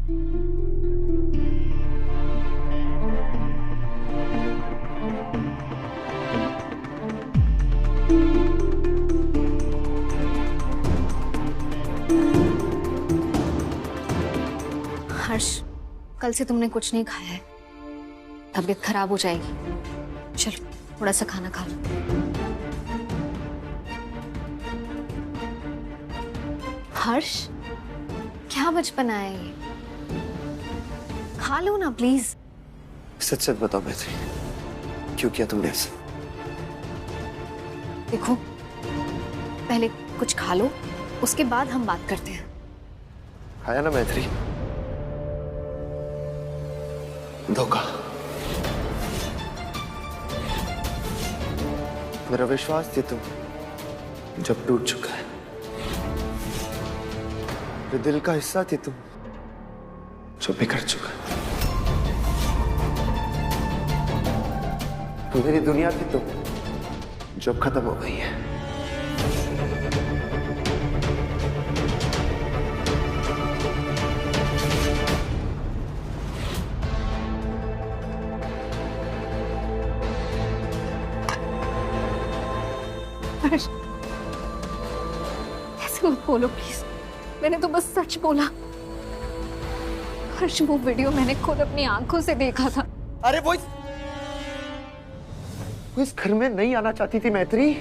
हर्ष, कल से तुमने कुछ नहीं खाया है, तबीयत खराब हो जाएगी। चलो थोड़ा सा खाना खा लो। हर्ष, क्या बचपना है ये? खा लो ना प्लीज। सच सच बताओ मैत्री, क्यों किया तुमने ऐसा? देखो, पहले कुछ खा लो, उसके बाद हम बात करते हैं। खाया ना मैत्री? धोखा। मेरा विश्वास थी तुम जब टूट चुका है। मेरे दिल का हिस्सा थी तुम जो बिखर चुका है। तो मेरी दुनिया थी तुम जो अब खत्म हो गई है। हर्ष, ऐसे मत बोलो प्लीज। मैंने तो बस सच बोला। हर्ष, वो वीडियो मैंने खुद अपनी आंखों से देखा था। अरे वो इस घर में नहीं आना चाहती थी मैत्री।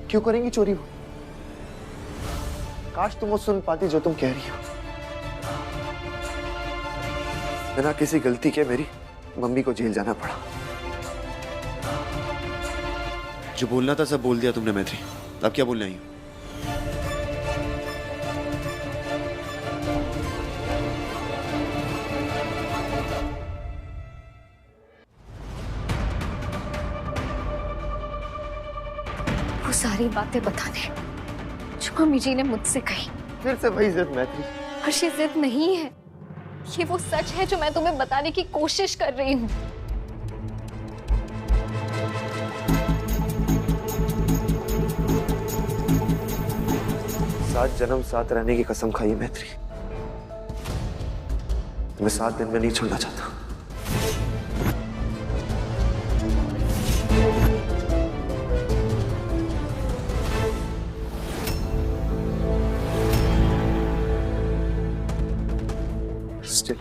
क्यों करेंगी चोरी वो? काश तुम वो सुन पाती जो तुम कह रही हो। बिना किसी गलती के मेरी मम्मी को जेल जाना पड़ा। जो बोलना था सब बोल दिया तुमने मैत्री, अब क्या बोलना है? वो सारी बातें बता दे जो मम्मी जी ने मुझसे कही। फिर से वही जिद मैत्री। हर्ष, ये जिद नहीं है, ये वो सच है जो मैं तुम्हें बताने की कोशिश कर रही हूँ। सात जन्म साथ रहने की कसम खाई है मैत्री। मैं 7 दिन में नहीं छोड़ना चाहता। स्टिल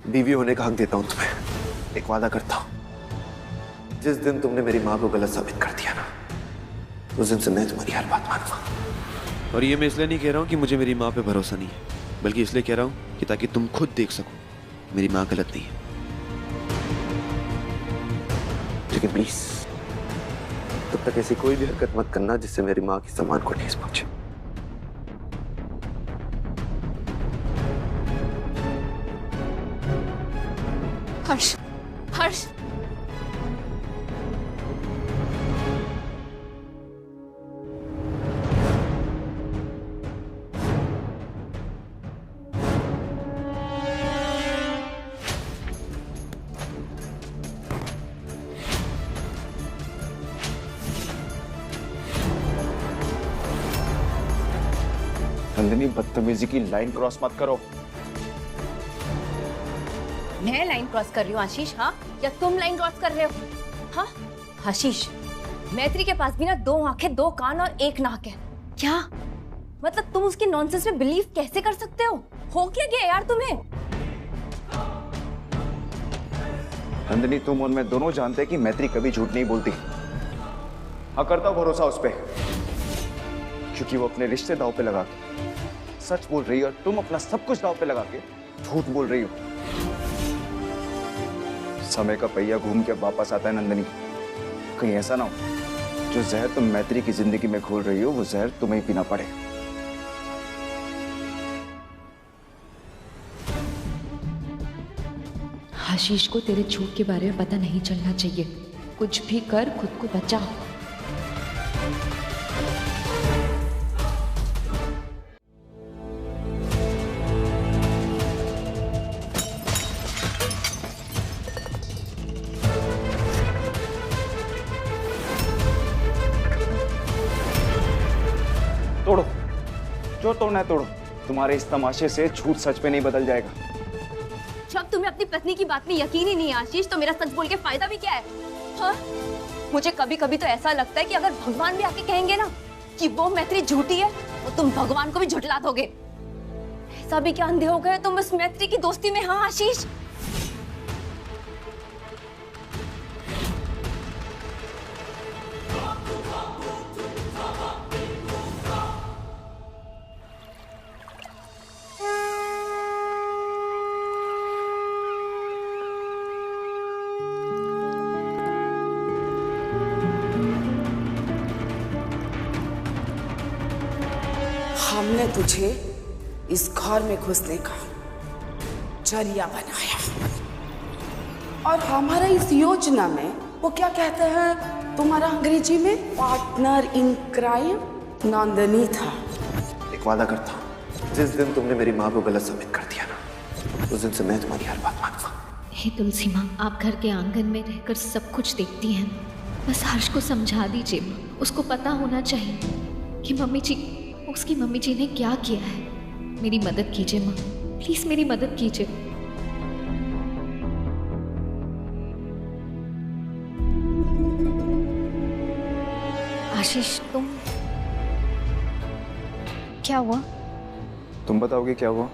बीवी होने का हक देता हूं तुम्हें। एक वादा करता हूं, जिस दिन तुमने मेरी मां को गलत साबित कर दिया ना, उस दिन से मैं तुम्हारी हर बात मानूंगा। और ये मैं इसलिए नहीं कह रहा हूं कि मुझे मेरी मां पे भरोसा नहीं है, बल्कि इसलिए कह रहा हूं कि ताकि तुम खुद देख सको मेरी मां गलत नहीं है। लेकिन प्लीज तब तक ऐसी कोई भी हरकत मत करना जिससे मेरी मां की सम्मान को ठेस पहुंचे। हर्ष, हर्ष, नंदिनी, बदतमीजी की लाइन क्रॉस मत करो। मैं लाइन क्रॉस कर रही हूँ आशीष? हाँ, या तुम लाइन क्रॉस कर रहे हो? हाँ आशीष, मैत्री के पास भी ना 2 आंखें, 2 कान और 1 नाक है। क्या मतलब तुम उसके नॉनसेंस में बिलीव कैसे कर सकते हो? हो क्या गया यार तुम्हें? नंदिनी, तुम और मैं दोनों जानते हैं कि मैत्री कभी झूठ नहीं बोलती। हाँ, करता हूं भरोसा उस पर, क्योंकि वो अपने रिश्ते दांव पे लगा के सच बोल रही है और तुम अपना सब कुछ दांव पे लगा के झूठ बोल रही हो। समय का पहिया घूम के वापस आता है नंदिनी। कहीं ऐसा ना हो जो जहर तुम मैत्री की जिंदगी में घोल रही हो वो जहर तुम्हें पीना पड़े। आशीष को तेरे झूठ के बारे में पता नहीं चलना चाहिए। कुछ भी कर, खुद को बचा। तोड़ो, जो तोड़ना है तोड़ो। तुम्हारे इस तमाशे से झूठ सच पे नहीं बदल जाएगा। जब तुम्हें अपनी पत्नी की बात में यकीन ही नहीं है आशीष, तो मेरा सच बोल के फायदा भी क्या है? हाँ? मुझे कभी कभी तो ऐसा लगता है कि अगर भगवान भी आके कहेंगे ना कि वो मैत्री झूठी है, तो तुम भगवान को भी झुठला दोगे। ऐसा भी क्या अंधे हो गए तुम इस मैत्री की दोस्ती में? हाँ आशीष, हमने तुझे इस घर में घुसने का जरिया बनाया, और हमारा इस योजना में वो क्या कहते हैं तुम्हारा अंग्रेजी में, पार्टनर इन क्राइम नंदनी था। एक वादा करता हूँ, जिस दिन तुमने मेरी माँ को गलत साबित कर दिया ना, उस दिन से मैं तुम्हारी हर बात मानूंगा। हे तुलसी माँ, आप घर के आंगन में रहकर सब कुछ देखती हैं, बस हर्ष को समझा दीजिए माँ। उसको पता होना चाहिए कि उसकी मम्मी जी ने क्या किया है। मेरी मदद कीजिए माँ, प्लीज मेरी मदद कीजिए। आशीष, तुम क्या हुआ? तुम बताओगे क्या हुआ?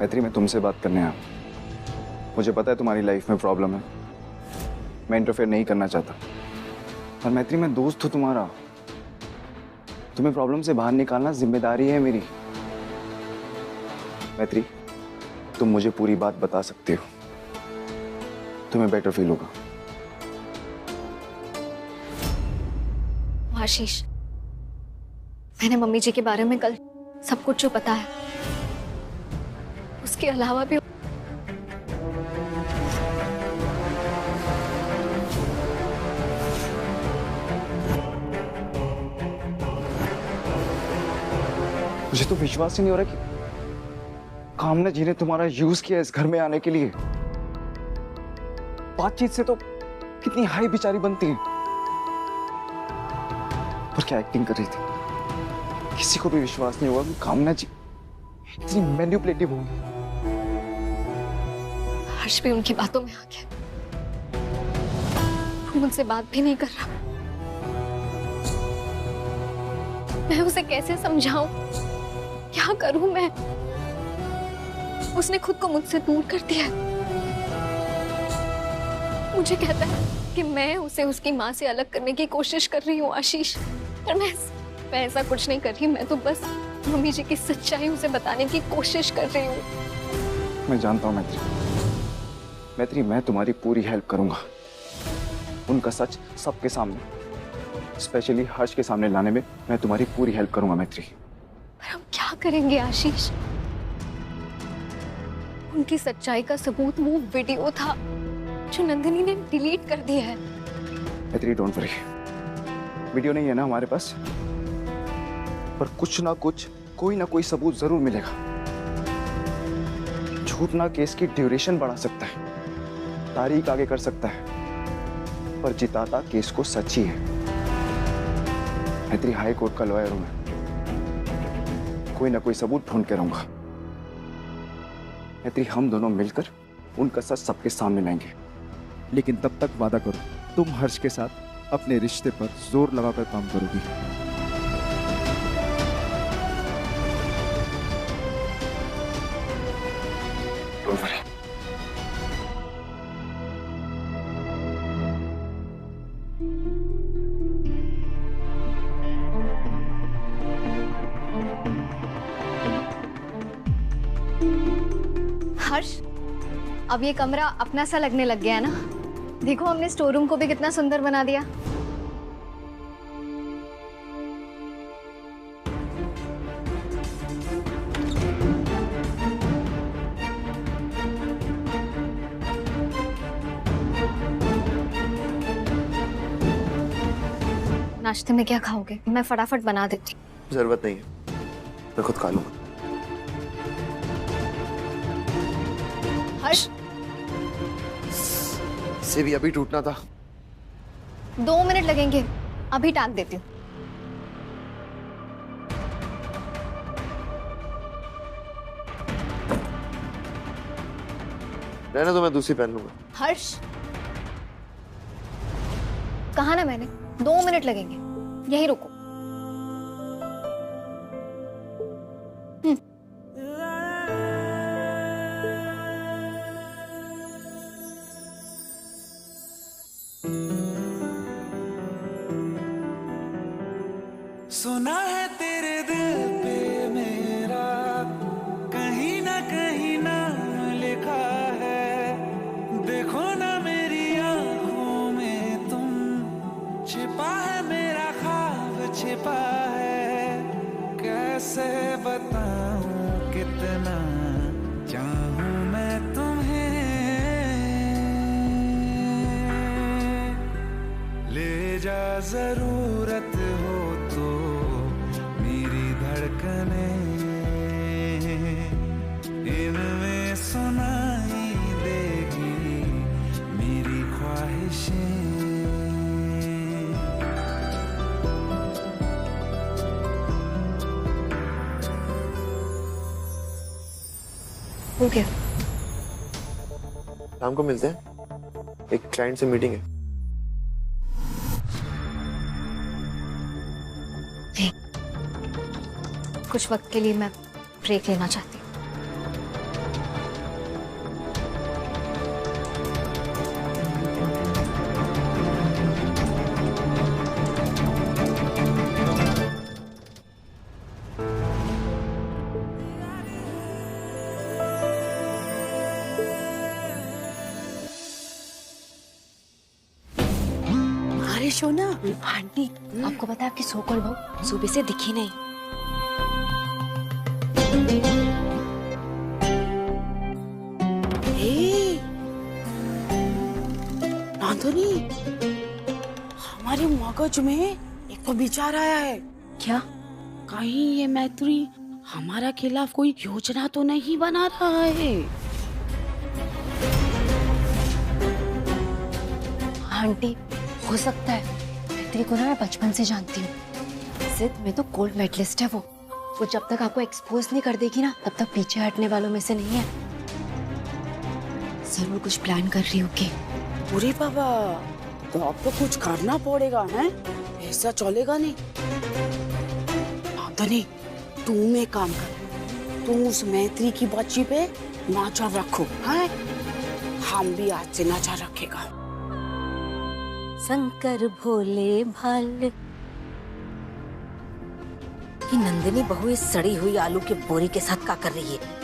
मैत्री, मैं तुमसे बात करने आया। मुझे पता है तुम्हारी लाइफ में प्रॉब्लम है, मैं इंटरफेयर नहीं करना चाहता, पर मैत्री मैं दोस्त हूं तुम्हारा। तुम्हें प्रॉब्लम से बाहर निकालना जिम्मेदारी है मेरी। मैत्री, तुम मुझे पूरी बात बता सकते हो, तुम्हें बेटर फील होगा। आशीष, मैंने मम्मी जी के बारे में कल सब कुछ जो पता है, उसके अलावा भी मुझे तो विश्वास ही नहीं हो रहा कि कामना जी ने तुम्हारा यूज किया इस घर में आने के लिए। बातचीत से तो कितनी हाई बिचारी बनती है, पर क्या एक्टिंग कर रही थी। किसी को भी विश्वास नहीं हुआ कि कामना जी इतनी मैनिपुलेटिव होंगी। हर्ष भी उनकी बातों में आ गया, वो मुझसे बात भी नहीं कर रहा। मैं उसे कैसे समझाऊं, क्या करूं मैं? उसने खुद को मुझसे दूर कर दिया। मुझे कहता है कि मैं उसे उसकी माँ से अलग करने की कोशिश कर रही हूँ आशीष, पर मैं ऐसा कुछ नहीं कर रही। मैं तो बस मम्मी जी की सच्चाई उसे बताने की कोशिश कर रही हूँ। मैं जानता हूँ मैत्री, मैं तुम्हारी पूरी हेल्प करूंगा। उनका सच सबके सामने, स्पेशली हर्ष के सामने लाने में मैं तुम्हारी पूरी हेल्प करूंगा मैत्री। पर हम क्या करेंगे आशीष? उनकी सच्चाई का सबूत वो वीडियो था जो नंदिनी ने डिलीट कर दिया है। मैत्री, डोंट वरी, वीडियो नहीं है ना हमारे पास, पर कुछ ना कुछ, कोई ना कोई सबूत जरूर मिलेगा। झूठ ना केस की ड्यूरेशन बढ़ा सकता है, तारीख आगे कर सकता है, पर जिताता केस को सच ही है। मैत्री, हाई कोर्ट का लॉयर हूं मैं, कोई ना कोई सबूत ढूंढ के रहूंगा। मैत्री, हम दोनों मिलकर उनका सच सबके सामने लाएंगे। लेकिन तब तक वादा करो, तुम हर्ष के साथ अपने रिश्ते पर जोर लगाकर काम करोगी। Don't worry. हर्ष, अब ये कमरा अपना सा लगने लग गया है ना? देखो, हमने स्टोर रूम को भी कितना सुंदर बना दिया। नाश्ते में क्या खाओगे? मैं फटाफट बना देती हूँ। जरूरत नहीं है, मैं खुद खा लूंगा। हर्ष, से भी अभी टूटना था। 2 मिनट लगेंगे, अभी टाक देती हूँ। रहने दो, मैं दूसरी पहन लूंगा। हर्ष, कहा ना मैंने 2 मिनट लगेंगे, यही रुको। सुना है तेरे दिल पे मेरा कहीं ना लिखा है, देखो ना मेरी आंखों में तुम, छिपा है मेरा ख्वाब छिपा है, कैसे बताऊं कितना चाहूं मैं तुम्हें, ले जा जरूरत हो तो मेरी धड़कने, इनमें सुनाई देगी मेरी ख्वाहिशें। हो गया। शाम को मिलते हैं, एक क्लाइंट से मीटिंग है। कुछ वक्त के लिए मैं ब्रेक लेना चाहती हूँ। अरे सोना, आंटी, आपको पता है आपकी सो-कॉल्ड बहू सुबह से दिखी नहीं। नांदनी, हमारे मगज में एक तो विचार आया है। क्या? कहीं ये मैत्री हमारा खिलाफ कोई योजना तो नहीं बना रहा है? आंटी, हो सकता है। मैत्री को ना मैं बचपन से जानती हूँ। जिद में तो गोल्ड मेडलिस्ट है वो जब तक आपको एक्सपोज नहीं कर देगी ना, तब तक पीछे हटने वालों में से नहीं है। जरूर कुछ प्लान कर रही होगी। अरे बाबा, तो आपको कुछ करना पड़ेगा, हैं? ऐसा चलेगा नहीं। नांदनी, तुम एक काम कर, तुम उस मैत्री की बच्ची पे नजर रखो, हैं? हम भी आज से नजर रखेगा। शंकर भोले भाले कि नंदिनी बहू इस सड़ी हुई आलू के बोरी के साथ क्या कर रही है?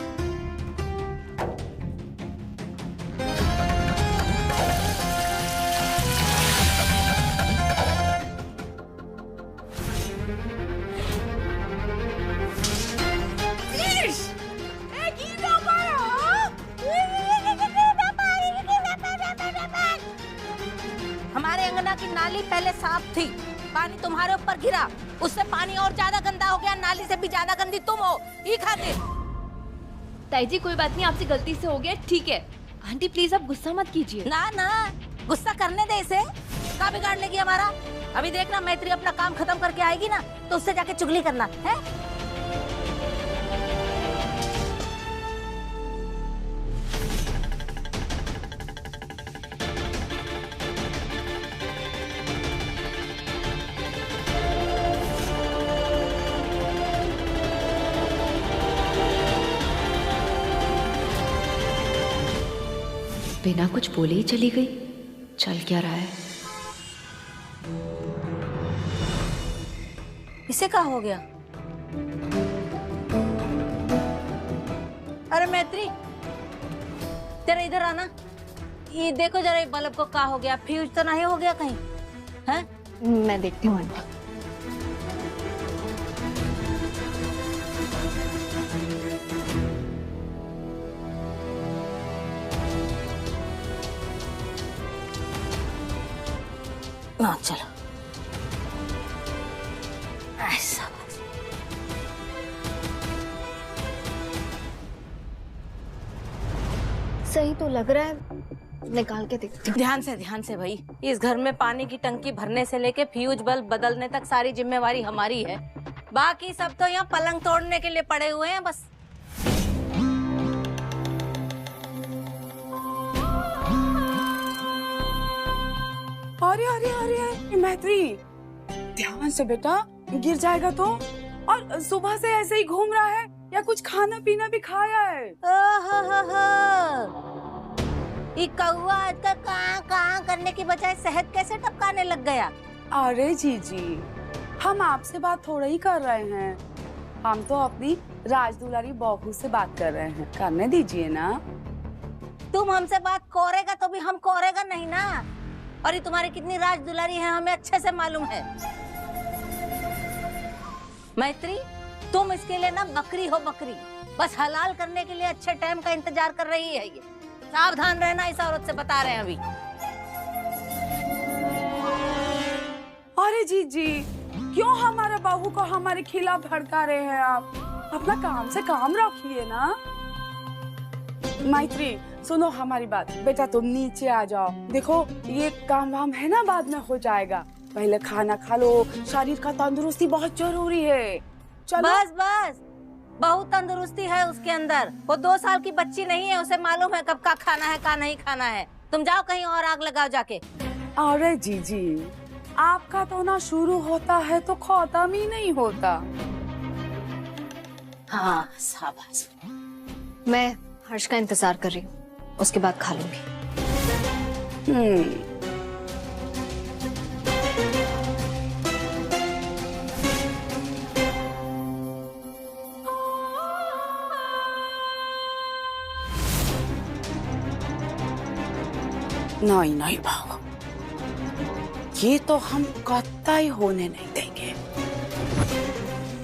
हमारे अंगना की नाली पहले साफ थी, पानी तुम्हारे ऊपर गिरा, उससे पानी और ज्यादा गंदा हो गया, नाली से भी ज्यादा गंदी तुम हो। ये खाते। ताई जी, कोई बात नहीं, आपसे गलती से हो गया, ठीक है। आंटी प्लीज आप गुस्सा मत कीजिए। ना ना, गुस्सा करने दे इसे, क्या बिगाड़ लेगी हमारा। अभी देखना, मैत्री अपना काम खत्म करके आएगी ना, तो उससे जाके चुगली करना है। बिना कुछ बोले ही चली गई। चल क्या रहा है? इसे क्या हो गया? अरे मैत्री, तेरा इधर आना। ये देखो जरा, बल्ब को क्या हो गया? फ्यूज तो नहीं हो गया कहीं? हैं? मैं देखती हूँ आंटी। ना चलो, ऐसा सही तो लग रहा है, निकाल के देखती हूँ। ध्यान से भाई। इस घर में पानी की टंकी भरने से लेके फ्यूज बल्ब बदलने तक सारी जिम्मेवारी हमारी है। बाकी सब तो यहाँ पलंग तोड़ने के लिए पड़े हुए हैं बस। अरे अरे अरे मैत्री, ध्यान से बेटा, गिर जाएगा तो। और सुबह से ऐसे ही घूम रहा है या कुछ खाना पीना भी खाया है? ये कौवा आजकल कहाँ करने की बजाय शहद कैसे टपकाने लग गया? अरे जीजी, हम आपसे बात थोड़ा ही कर रहे हैं, हम तो अपनी राजदुलारी बहू से बात कर रहे हैं, करने दीजिए ना। तुम हमसे बात करेगा तो भी हम करेगा नहीं ना। और ये तुम्हारी कितनी राजदुलारी है हमें अच्छे से मालूम है। मैत्री, तुम इसके लिए ना बकरी हो बकरी, बस हलाल करने के लिए अच्छे टाइम का इंतजार कर रही है ये। सावधान रहना, इस औरत से बता रहे हैं अभी। अरे जीजी, क्यों हमारे बहू को हमारे खिलाफ भड़का रहे हैं आप? अपना काम से काम रखिए ना। मैत्री सुनो हमारी बात, बेटा तुम नीचे आ जाओ। देखो ये काम वाम है ना, बाद में हो जाएगा, पहले खाना खा लो, शरीर का तंदुरुस्ती बहुत जरूरी है। चलो। बस बस, बहुत तंदुरुस्ती है उसके अंदर। वो 2 साल की बच्ची नहीं है, उसे मालूम है कब का खाना है का नहीं खाना है। तुम जाओ कहीं और आग लगाओ जाके। अरे जीजी, आपका तो ना शुरू होता है तो खत्म ही नहीं होता। हाँ शाबाश। मैं हर्ष का इंतजार कर रही हूँ, उसके बाद खा लूंगी। नहीं नहीं भाव, ये तो हम कतई होने नहीं देंगे।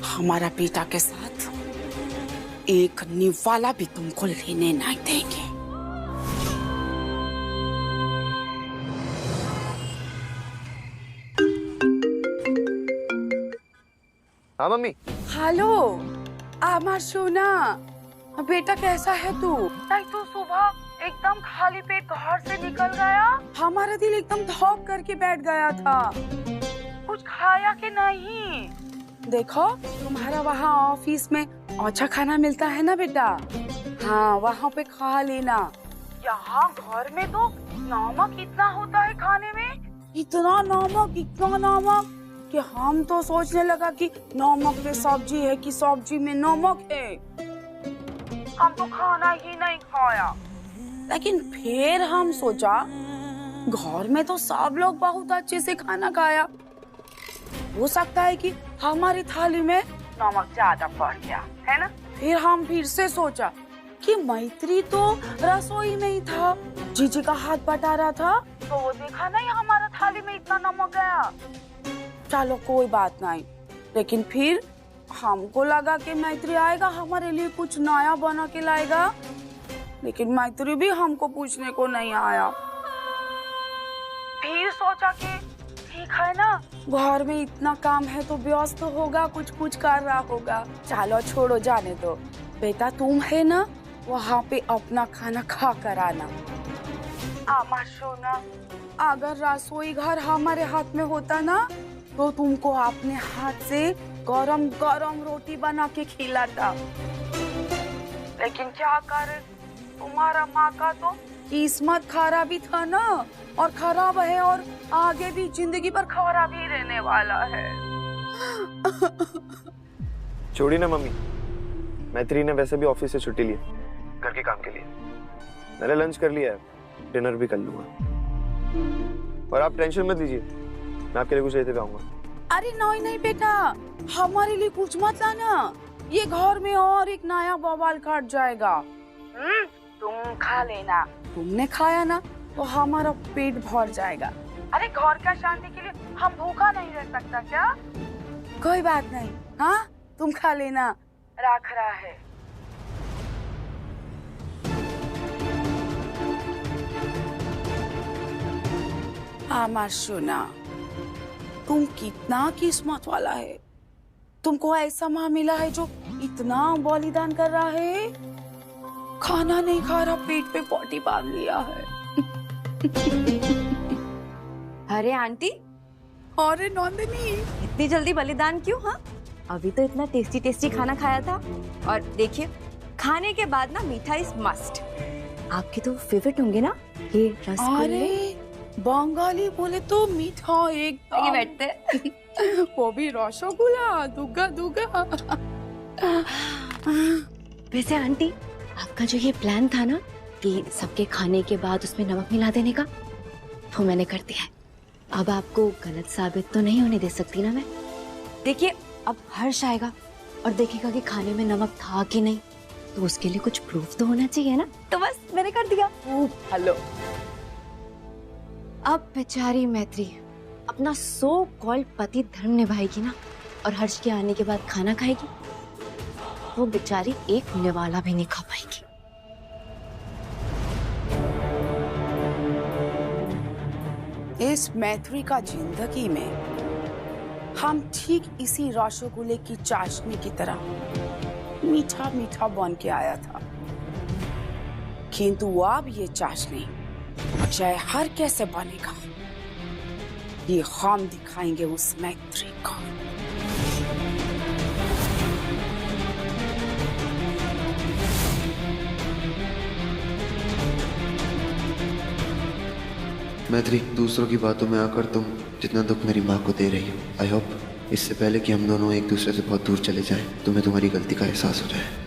हमारा बेटा के साथ एक निवाला भी तुमको लेने नहीं देंगे। हाँ मम्मी। हेलो आमा सोना, बेटा कैसा है तू? नहीं तो सुबह एकदम खाली पेट घर से निकल गया, हमारा दिल एकदम धौक करके बैठ गया था। कुछ खाया कि नहीं? देखो तुम्हारा वहाँ ऑफिस में अच्छा खाना मिलता है ना बेटा, हाँ वहाँ पे खा लेना। यहाँ घर में तो नमक इतना होता है खाने में, इतना नमक कि हम तो सोचने लगा कि नमक में सब्जी है कि सब्जी में नमक है। हम तो खाना ही नहीं खाया, लेकिन फिर हम सोचा घर में तो सब लोग बहुत अच्छे से खाना खाया, हो सकता है कि हमारी थाली में नमक ज्यादा पड़ गया है ना। फिर हम फिर से सोचा कि मैत्री तो रसोई में ही था, जीजी का हाथ बटा रहा था, तो वो देखा नहीं हमारा थाली में इतना नमक गया। चलो कोई बात नहीं, लेकिन फिर हमको लगा कि मैत्री आएगा हमारे लिए कुछ नया बना के लाएगा, लेकिन मैत्री भी हमको पूछने को नहीं आया। फिर सोचा कि ठीक है ना, घर में इतना काम है तो व्यस्त तो होगा, कुछ कुछ कर रहा होगा, चलो छोड़ो जाने दो। बेटा तुम है ना, वहाँ पे अपना खाना खा कर आना। आमा सोना, अगर रसोई घर हमारे हाथ में होता ना तो तुमको अपने हाथ से गरम गरम रोटी बना के खिलाता, लेकिन क्या करे, तुम्हारा माँ का तो किस्मत खराब ही था ना, और खराब है और आगे भी जिंदगी भर खराब ही रहने वाला है। छोड़ी ना मम्मी, मैत्री ने वैसे भी ऑफिस से छुट्टी ली घर के काम के लिए। मैंने लंच कर लिया है, डिनर भी कर लूंगा, और आप टेंशन मत लीजिए, मैं आपके लिए कुछ लेते हुए आऊंगा। अरे नहीं बेटा, हमारे लिए कुछ मत लाना, ये घर में और एक नया बवाल काट जाएगा। तुम खा लेना, तुमने खाया ना तो हमारा पेट भर जाएगा। अरे घर का शांति के लिए हम भूखा नहीं रह सकता क्या? कोई बात नहीं, हाँ तुम खा लेना, रख रहा है। आमा सोना, तुम कितना किस्मत वाला है, तुमको ऐसा माँ मिला है जो इतना बलिदान कर रहा है, खाना नहीं खा रहा, पेट पे पॉटी बांध लिया है। अरे आंटी, अरे नंदिनी, इतनी जल्दी बलिदान क्यों? हाँ अभी तो इतना टेस्टी टेस्टी खाना खाया था, और देखिए खाने के बाद ना मीठा इज मस्ट। आपके तो फेवरेट होंगे ना ये रसगुल्ले। अरे बंगाली बोले तो मीठा आगे एकदम। बैठते। वो भी रसगुल्ला दुगा दुगा। वैसे आंटी, आपका जो ये प्लान था ना कि सबके खाने के बाद उसमें नमक मिला देने का, वो मैंने कर दिया है। अब आपको गलत साबित तो नहीं होने दे सकती ना मैं। देखिए, अब हर्ष आएगा और देखेगा कि खाने में नमक था कि नहीं, तो उसके लिए कुछ प्रूफ तो होना चाहिए ना। तो बस मैंने कर दिया। हेलो। अब बेचारी मैत्री अपना सो कॉल्ड पति धर्म निभाएगी ना, और हर्ष के आने के बाद खाना खाएगी, वो बेचारी एक निवाला भी नहीं खा पाएगी। इस मैत्री का जिंदगी में हम ठीक इसी रसगुल्ले की चाशनी की तरह मीठा मीठा बन के आया था, किंतु अब ये चाशनी चाहे हर कैसे बनेगा, ये हम दिखाएंगे उस मैत्री को। मैत्री, दूसरों की बातों में आकर तुम जितना दुख मेरी माँ को दे रही हो, आई होप इससे पहले कि हम दोनों एक दूसरे से बहुत दूर चले जाएं, तुम्हें तुम्हारी गलती का एहसास हो जाए।